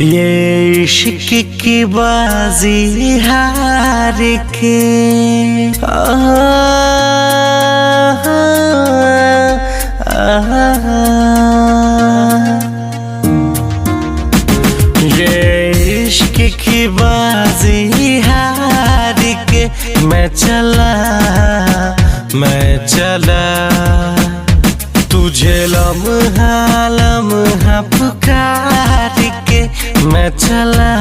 ये इश्क की बाजी हार के ये इश्क की बाजी हार के मैं चला तुझे लम्हा लम्हा पुकार के मैं चला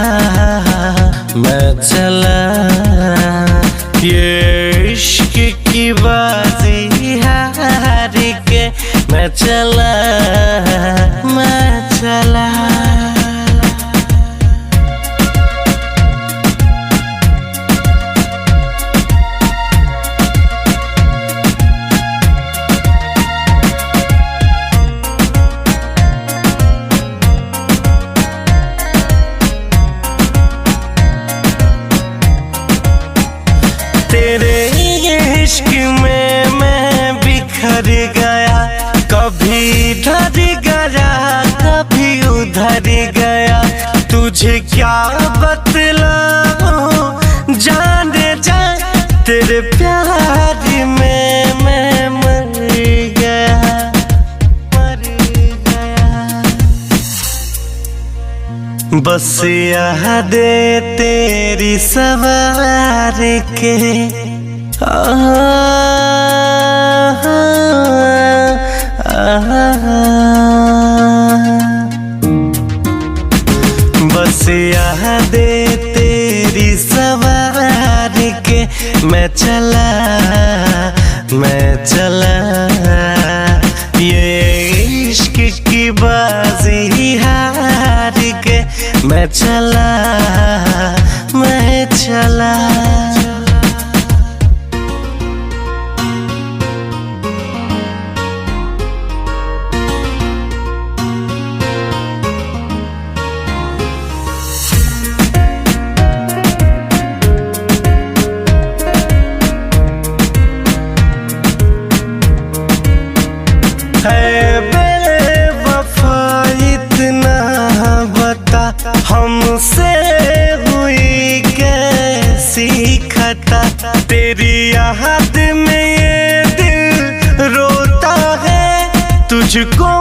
ये इश्क की बाजी हार के मैं चला तेरे इश्क में मैं बिखर गया, कभी इधर गया कभी उधर गया। तुझे क्या बतलाऊं जाने जा, तेरे प्यार में मैं मर गया। बस यादें तेरी सवार के बस यादें तेरी सवार के मैं चला ये इश्क की बाजी हार के मैं चला हमसे हुई कैसी खता, तेरी याद में ये दिल रोता है। तुझको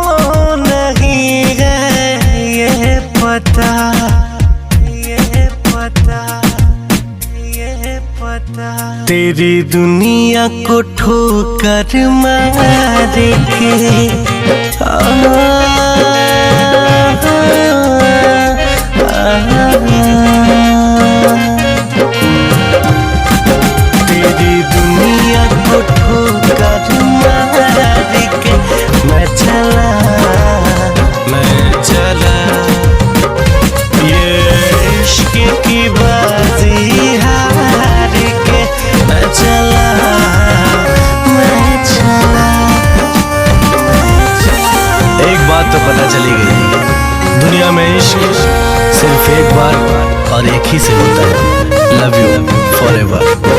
नहीं है ये पता तेरी दुनिया को ठोकर मार के तेरी दुनिया को ठोकर मार के मैं चला ये इश्क की बाजी हार के मैं चला एक बात तो पता चली गई, दुनिया में इश्क सिर्फ एक बार और एक ही से होता है। Love you forever.